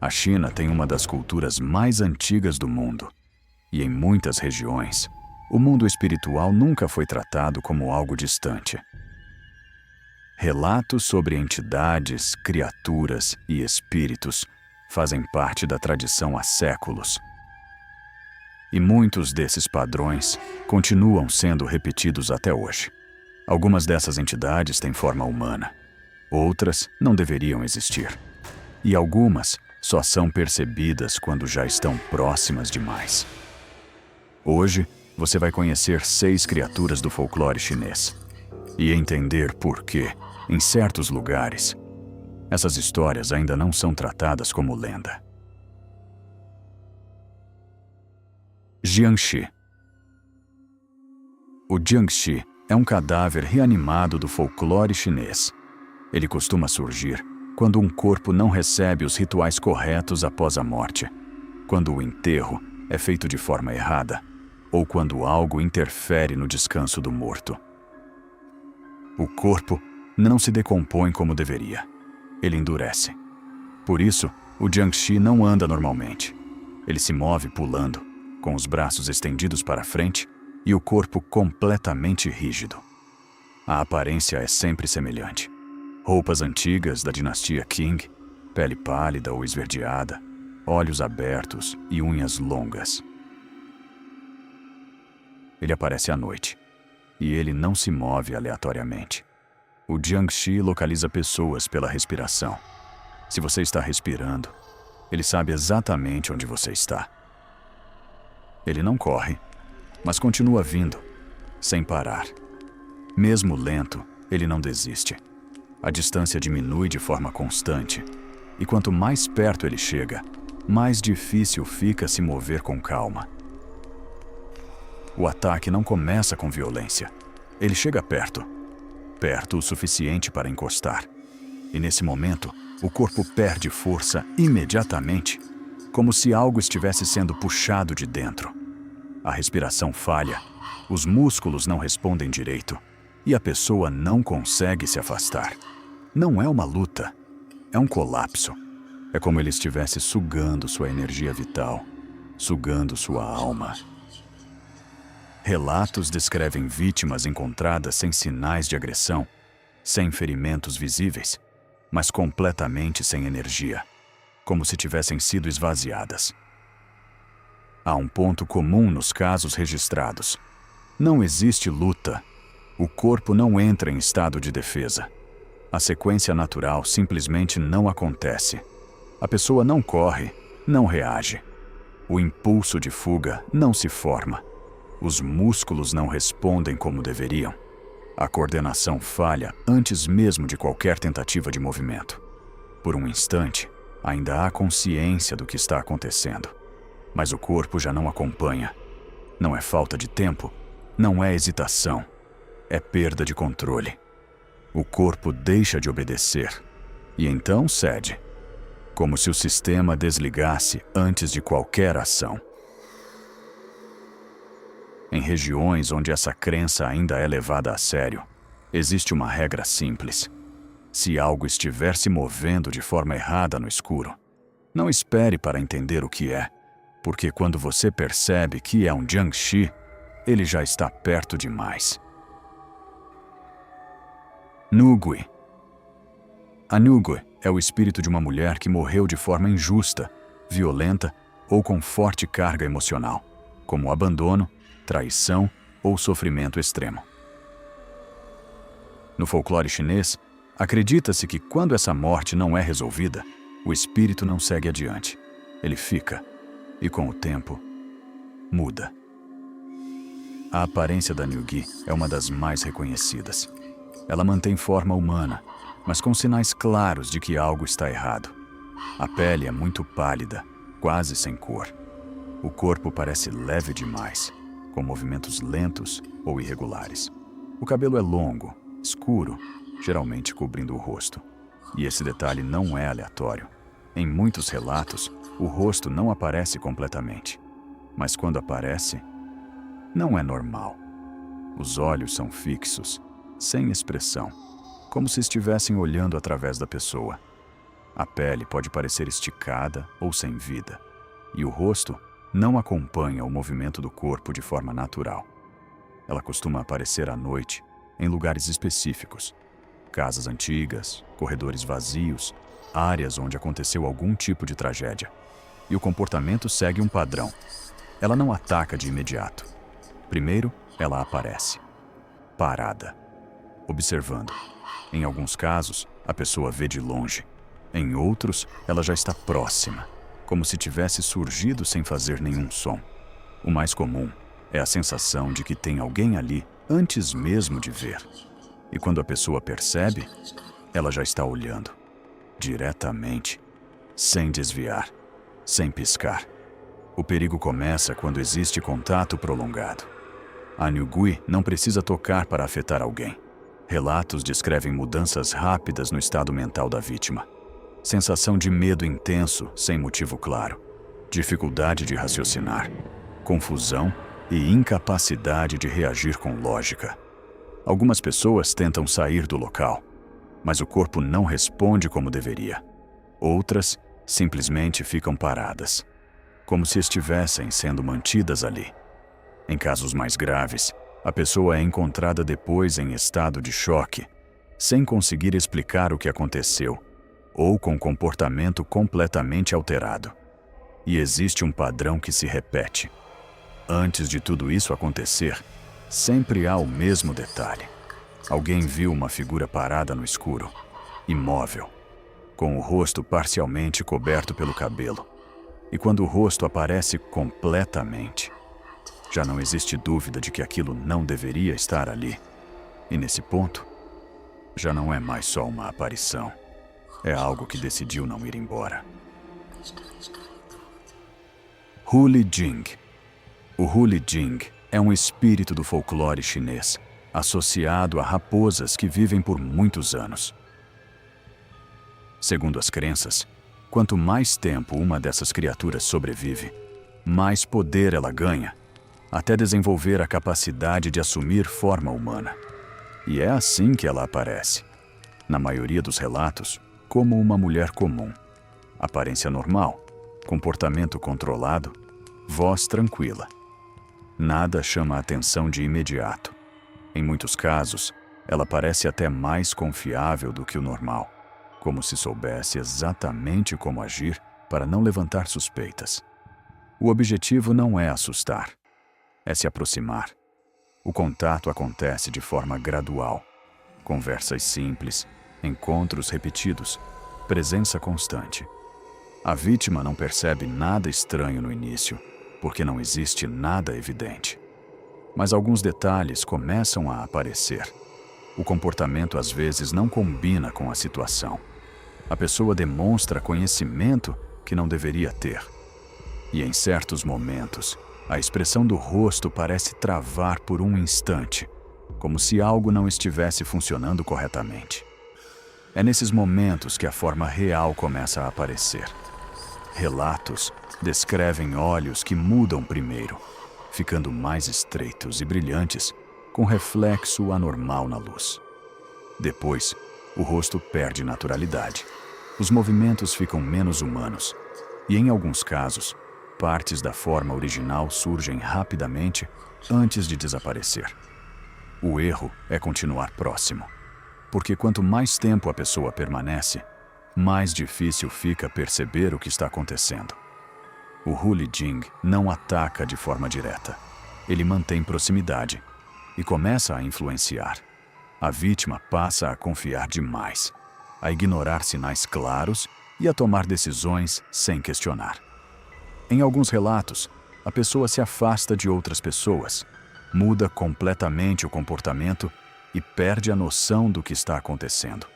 A China tem uma das culturas mais antigas do mundo. E em muitas regiões, o mundo espiritual nunca foi tratado como algo distante. Relatos sobre entidades, criaturas e espíritos fazem parte da tradição há séculos. E muitos desses padrões continuam sendo repetidos até hoje. Algumas dessas entidades têm forma humana, outras não deveriam existir. E algumas só são percebidas quando já estão próximas demais. Hoje, você vai conhecer 6 criaturas do folclore chinês e entender por que, em certos lugares, essas histórias ainda não são tratadas como lenda. Jiangxi. O Jiangxi é um cadáver reanimado do folclore chinês. Ele costuma surgir quando um corpo não recebe os rituais corretos após a morte, quando o enterro é feito de forma errada, ou quando algo interfere no descanso do morto. O corpo não se decompõe como deveria. Ele endurece. Por isso, o Jiangxi não anda normalmente. Ele se move pulando, com os braços estendidos para frente e o corpo completamente rígido. A aparência é sempre semelhante. Roupas antigas da dinastia Qing, pele pálida ou esverdeada, olhos abertos e unhas longas. Ele aparece à noite, e ele não se move aleatoriamente. O Jiangxi localiza pessoas pela respiração. Se você está respirando, ele sabe exatamente onde você está. Ele não corre, mas continua vindo, sem parar. Mesmo lento, ele não desiste. A distância diminui de forma constante, e quanto mais perto ele chega, mais difícil fica se mover com calma. O ataque não começa com violência. Ele chega perto o suficiente para encostar. E nesse momento, o corpo perde força imediatamente, como se algo estivesse sendo puxado de dentro. A respiração falha, os músculos não respondem direito, e a pessoa não consegue se afastar. Não é uma luta, é um colapso. É como ele estivesse sugando sua energia vital, sugando sua alma. Relatos descrevem vítimas encontradas sem sinais de agressão, sem ferimentos visíveis, mas completamente sem energia, como se tivessem sido esvaziadas. Há um ponto comum nos casos registrados. Não existe luta. O corpo não entra em estado de defesa. A sequência natural simplesmente não acontece. A pessoa não corre, não reage. O impulso de fuga não se forma. Os músculos não respondem como deveriam. A coordenação falha antes mesmo de qualquer tentativa de movimento. Por um instante, ainda há consciência do que está acontecendo. Mas o corpo já não acompanha. Não é falta de tempo, não é hesitação. É perda de controle. O corpo deixa de obedecer e então cede, como se o sistema desligasse antes de qualquer ação. Em regiões onde essa crença ainda é levada a sério, existe uma regra simples. Se algo estiver se movendo de forma errada no escuro, não espere para entender o que é, porque quando você percebe que é um Jiangxi, ele já está perto demais. Nugui. A Nugui é o espírito de uma mulher que morreu de forma injusta, violenta ou com forte carga emocional, como abandono, traição ou sofrimento extremo. No folclore chinês, acredita-se que quando essa morte não é resolvida, o espírito não segue adiante. Ele fica, e com o tempo, muda. A aparência da Nugui é uma das mais reconhecidas. Ela mantém forma humana, mas com sinais claros de que algo está errado. A pele é muito pálida, quase sem cor. O corpo parece leve demais, com movimentos lentos ou irregulares. O cabelo é longo, escuro, geralmente cobrindo o rosto. E esse detalhe não é aleatório. Em muitos relatos, o rosto não aparece completamente. Mas quando aparece, não é normal. Os olhos são fixos, sem expressão, como se estivessem olhando através da pessoa. A pele pode parecer esticada ou sem vida, e o rosto não acompanha o movimento do corpo de forma natural. Ela costuma aparecer à noite, em lugares específicos, casas antigas, corredores vazios, áreas onde aconteceu algum tipo de tragédia. E o comportamento segue um padrão. Ela não ataca de imediato. Primeiro, ela aparece, parada, observando. Em alguns casos, a pessoa vê de longe. Em outros, ela já está próxima, como se tivesse surgido sem fazer nenhum som. O mais comum é a sensação de que tem alguém ali antes mesmo de ver. E quando a pessoa percebe, ela já está olhando, diretamente, sem desviar, sem piscar. O perigo começa quando existe contato prolongado. A Ngui não precisa tocar para afetar alguém. Relatos descrevem mudanças rápidas no estado mental da vítima. Sensação de medo intenso, sem motivo claro. Dificuldade de raciocinar. Confusão e incapacidade de reagir com lógica. Algumas pessoas tentam sair do local, mas o corpo não responde como deveria. Outras simplesmente ficam paradas, como se estivessem sendo mantidas ali. Em casos mais graves, a pessoa é encontrada depois em estado de choque, sem conseguir explicar o que aconteceu, ou com comportamento completamente alterado. E existe um padrão que se repete. Antes de tudo isso acontecer, sempre há o mesmo detalhe. Alguém viu uma figura parada no escuro, imóvel, com o rosto parcialmente coberto pelo cabelo. E quando o rosto aparece completamente, já não existe dúvida de que aquilo não deveria estar ali. E nesse ponto, já não é mais só uma aparição. É algo que decidiu não ir embora. Huli Jing. O Huli Jing é um espírito do folclore chinês, associado a raposas que vivem por muitos anos. Segundo as crenças, quanto mais tempo uma dessas criaturas sobrevive, mais poder ela ganha, até desenvolver a capacidade de assumir forma humana. E é assim que ela aparece. Na maioria dos relatos, como uma mulher comum. Aparência normal, comportamento controlado, voz tranquila. Nada chama a atenção de imediato. Em muitos casos, ela parece até mais confiável do que o normal, como se soubesse exatamente como agir para não levantar suspeitas. O objetivo não é assustar, é se aproximar. O contato acontece de forma gradual. Conversas simples, encontros repetidos, presença constante. A vítima não percebe nada estranho no início, porque não existe nada evidente. Mas alguns detalhes começam a aparecer. O comportamento às vezes não combina com a situação. A pessoa demonstra conhecimento que não deveria ter. E em certos momentos, a expressão do rosto parece travar por um instante, como se algo não estivesse funcionando corretamente. É nesses momentos que a forma real começa a aparecer. Relatos descrevem olhos que mudam primeiro, ficando mais estreitos e brilhantes, com reflexo anormal na luz. Depois, o rosto perde naturalidade. Os movimentos ficam menos humanos e, em alguns casos, partes da forma original surgem rapidamente antes de desaparecer. O erro é continuar próximo, porque quanto mais tempo a pessoa permanece, mais difícil fica perceber o que está acontecendo. O Huli Jing não ataca de forma direta. Ele mantém proximidade e começa a influenciar. A vítima passa a confiar demais, a ignorar sinais claros e a tomar decisões sem questionar. Em alguns relatos, a pessoa se afasta de outras pessoas, muda completamente o comportamento e perde a noção do que está acontecendo.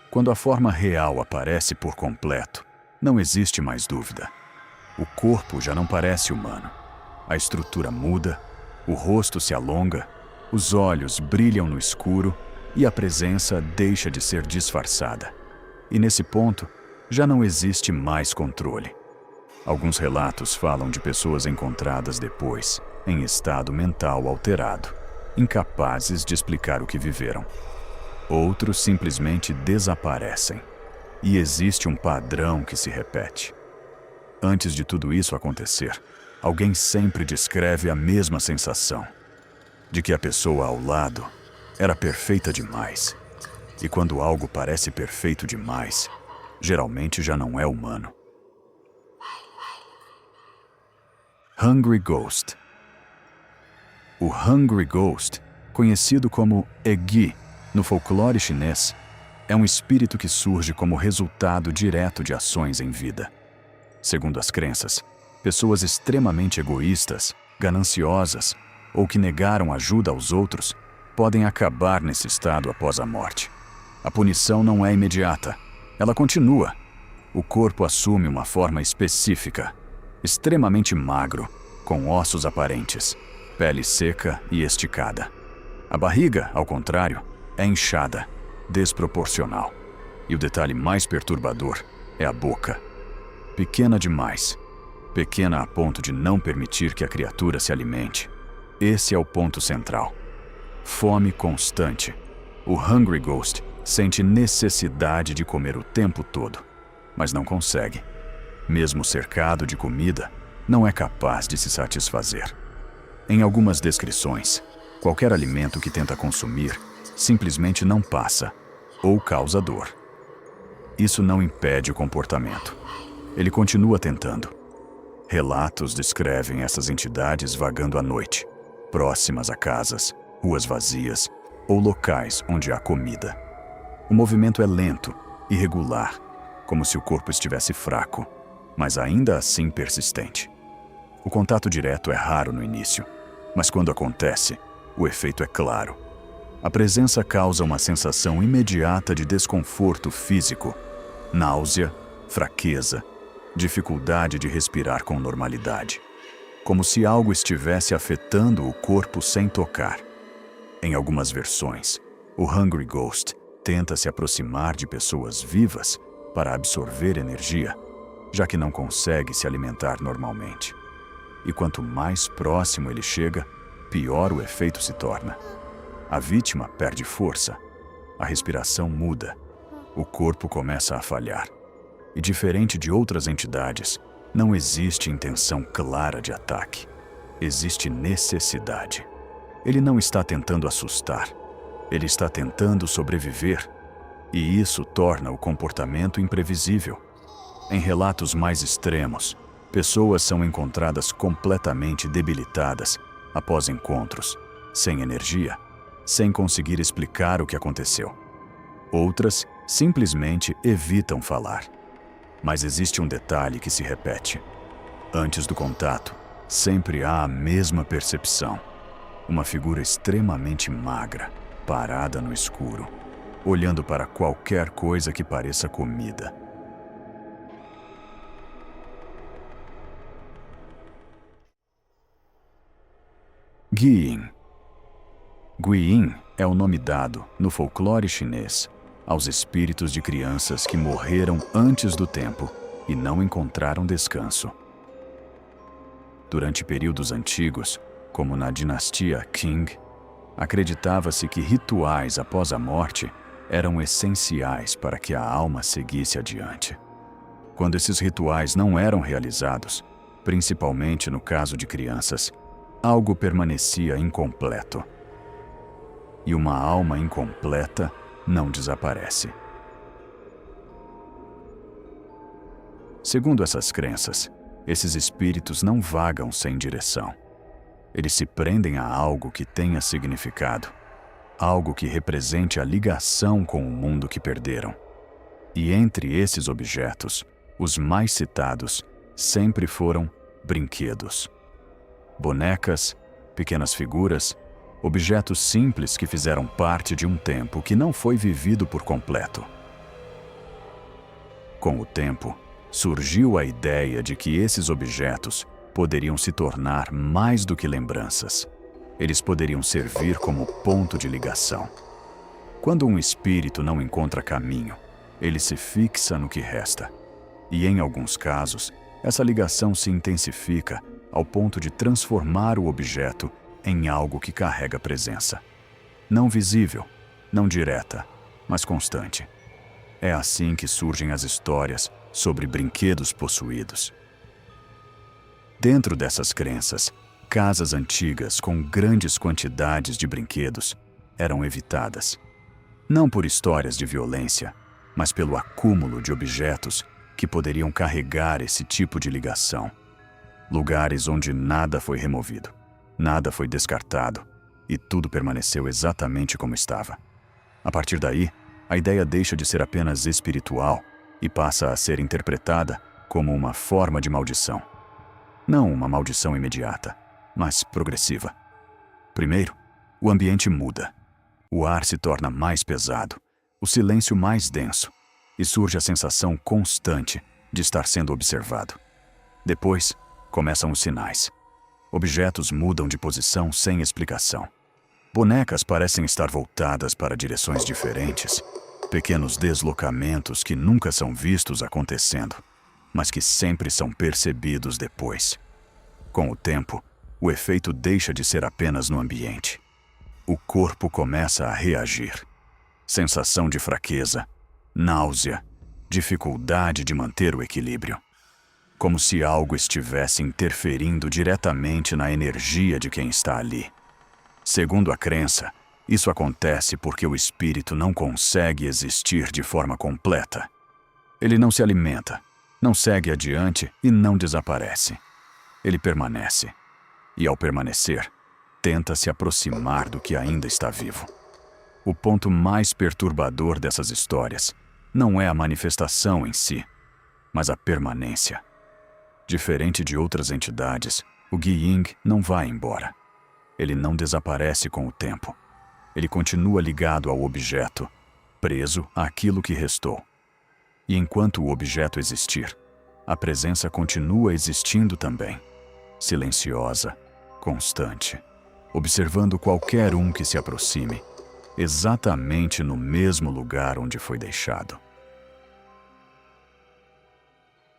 Quando a forma real aparece por completo, não existe mais dúvida. O corpo já não parece humano. A estrutura muda, o rosto se alonga, os olhos brilham no escuro e a presença deixa de ser disfarçada. E nesse ponto, já não existe mais controle. Alguns relatos falam de pessoas encontradas depois, em estado mental alterado, incapazes de explicar o que viveram. Outros simplesmente desaparecem. E existe um padrão que se repete. Antes de tudo isso acontecer, alguém sempre descreve a mesma sensação, de que a pessoa ao lado era perfeita demais. E quando algo parece perfeito demais, geralmente já não é humano. Hungry Ghost. O Hungry Ghost, conhecido como Egyi no folclore chinês, é um espírito que surge como resultado direto de ações em vida. Segundo as crenças, pessoas extremamente egoístas, gananciosas ou que negaram ajuda aos outros podem acabar nesse estado após a morte. A punição não é imediata, ela continua. O corpo assume uma forma específica, extremamente magro, com ossos aparentes, pele seca e esticada. A barriga, ao contrário, é inchada, desproporcional. E o detalhe mais perturbador é a boca. Pequena demais. Pequena a ponto de não permitir que a criatura se alimente. Esse é o ponto central. Fome constante. O Hungry Ghost sente necessidade de comer o tempo todo, mas não consegue. Mesmo cercado de comida, não é capaz de se satisfazer. Em algumas descrições, qualquer alimento que tenta consumir simplesmente não passa ou causa dor. Isso não impede o comportamento. Ele continua tentando. Relatos descrevem essas entidades vagando à noite, próximas a casas, ruas vazias ou locais onde há comida. O movimento é lento, irregular, como se o corpo estivesse fraco, mas ainda assim persistente. O contato direto é raro no início, mas quando acontece, o efeito é claro. A presença causa uma sensação imediata de desconforto físico, náusea, fraqueza, dificuldade de respirar com normalidade, como se algo estivesse afetando o corpo sem tocar. Em algumas versões, o Hungry Ghost tenta se aproximar de pessoas vivas para absorver energia, já que não consegue se alimentar normalmente. E quanto mais próximo ele chega, pior o efeito se torna. A vítima perde força, a respiração muda, o corpo começa a falhar. E diferente de outras entidades, não existe intenção clara de ataque. Existe necessidade. Ele não está tentando assustar, ele está tentando sobreviver. E isso torna o comportamento imprevisível. Em relatos mais extremos, pessoas são encontradas completamente debilitadas após encontros, sem energia, sem conseguir explicar o que aconteceu. Outras simplesmente evitam falar. Mas existe um detalhe que se repete. Antes do contato, sempre há a mesma percepção. Uma figura extremamente magra, parada no escuro, olhando para qualquer coisa que pareça comida. Guiyin. Guiyin é o nome dado, no folclore chinês, aos espíritos de crianças que morreram antes do tempo e não encontraram descanso. Durante períodos antigos, como na dinastia Qing, acreditava-se que rituais após a morte eram essenciais para que a alma seguisse adiante. Quando esses rituais não eram realizados, principalmente no caso de crianças, algo permanecia incompleto. E uma alma incompleta não desaparece. Segundo essas crenças, esses espíritos não vagam sem direção. Eles se prendem a algo que tenha significado, algo que represente a ligação com o mundo que perderam. E entre esses objetos, os mais citados sempre foram brinquedos. Bonecas, pequenas figuras, objetos simples que fizeram parte de um tempo que não foi vivido por completo. Com o tempo, surgiu a ideia de que esses objetos poderiam se tornar mais do que lembranças. Eles poderiam servir como ponto de ligação. Quando um espírito não encontra caminho, ele se fixa no que resta. E em alguns casos, essa ligação se intensifica ao ponto de transformar o objeto em algo que carrega presença. Não visível, não direta, mas constante. É assim que surgem as histórias sobre brinquedos possuídos. Dentro dessas crenças, casas antigas com grandes quantidades de brinquedos eram evitadas. Não por histórias de violência, mas pelo acúmulo de objetos que poderiam carregar esse tipo de ligação. Lugares onde nada foi removido, nada foi descartado e tudo permaneceu exatamente como estava. A partir daí, a ideia deixa de ser apenas espiritual e passa a ser interpretada como uma forma de maldição. Não uma maldição imediata, mas progressiva. Primeiro, o ambiente muda. O ar se torna mais pesado, o silêncio mais denso, e surge a sensação constante de estar sendo observado. Depois, começam os sinais. Objetos mudam de posição sem explicação. Bonecas parecem estar voltadas para direções diferentes. Pequenos deslocamentos que nunca são vistos acontecendo, mas que sempre são percebidos depois. Com o tempo, o efeito deixa de ser apenas no ambiente. O corpo começa a reagir. Sensação de fraqueza, náusea, dificuldade de manter o equilíbrio. Como se algo estivesse interferindo diretamente na energia de quem está ali. Segundo a crença, isso acontece porque o espírito não consegue existir de forma completa. Ele não se alimenta, não segue adiante e não desaparece. Ele permanece. E ao permanecer, tenta se aproximar do que ainda está vivo. O ponto mais perturbador dessas histórias não é a manifestação em si, mas a permanência. Diferente de outras entidades, o Guiying não vai embora. Ele não desaparece com o tempo. Ele continua ligado ao objeto, preso àquilo que restou. E enquanto o objeto existir, a presença continua existindo também, silenciosa, constante, observando qualquer um que se aproxime, exatamente no mesmo lugar onde foi deixado.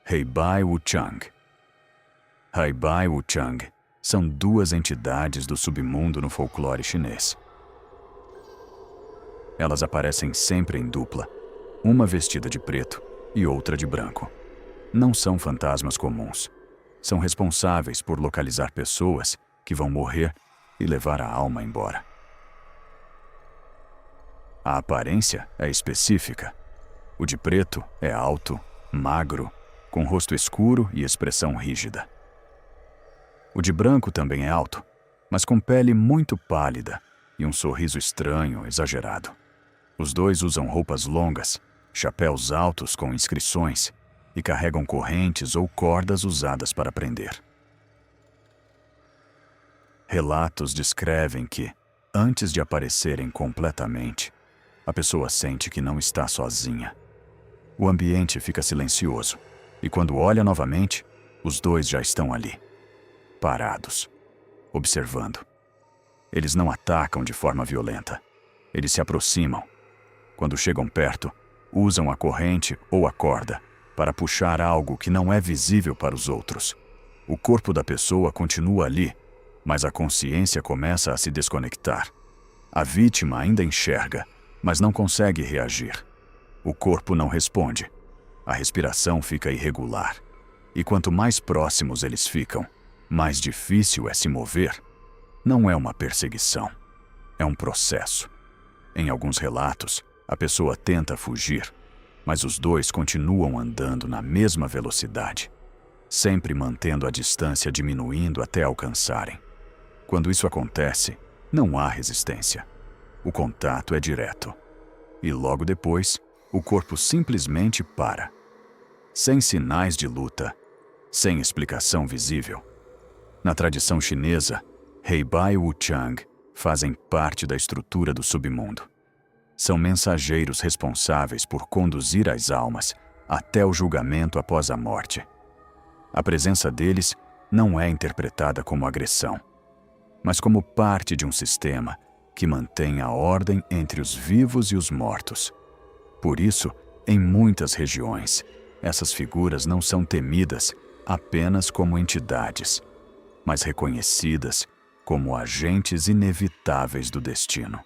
Heibai Wuchang. Heibai Wuchang são duas entidades do submundo no folclore chinês. Elas aparecem sempre em dupla, uma vestida de preto e outra de branco. Não são fantasmas comuns. São responsáveis por localizar pessoas que vão morrer e levar a alma embora. A aparência é específica. O de preto é alto, magro, com rosto escuro e expressão rígida. O de branco também é alto, mas com pele muito pálida e um sorriso estranho, exagerado. Os dois usam roupas longas, chapéus altos com inscrições e carregam correntes ou cordas usadas para prender. Relatos descrevem que, antes de aparecerem completamente, a pessoa sente que não está sozinha. O ambiente fica silencioso e quando olha novamente, os dois já estão ali, parados, observando. Eles não atacam de forma violenta. Eles se aproximam. Quando chegam perto, usam a corrente ou a corda para puxar algo que não é visível para os outros. O corpo da pessoa continua ali, mas a consciência começa a se desconectar. A vítima ainda enxerga, mas não consegue reagir. O corpo não responde. A respiração fica irregular. E quanto mais próximos eles ficam, mais difícil é se mover. Não é uma perseguição. É um processo. Em alguns relatos, a pessoa tenta fugir, mas os dois continuam andando na mesma velocidade, sempre mantendo a distância diminuindo até alcançarem. Quando isso acontece, não há resistência. O contato é direto. E logo depois, o corpo simplesmente para. Sem sinais de luta, sem explicação visível. Na tradição chinesa, Heibai Wuchang fazem parte da estrutura do submundo. São mensageiros responsáveis por conduzir as almas até o julgamento após a morte. A presença deles não é interpretada como agressão, mas como parte de um sistema que mantém a ordem entre os vivos e os mortos. Por isso, em muitas regiões, essas figuras não são temidas apenas como entidades, mas reconhecidas como agentes inevitáveis do destino.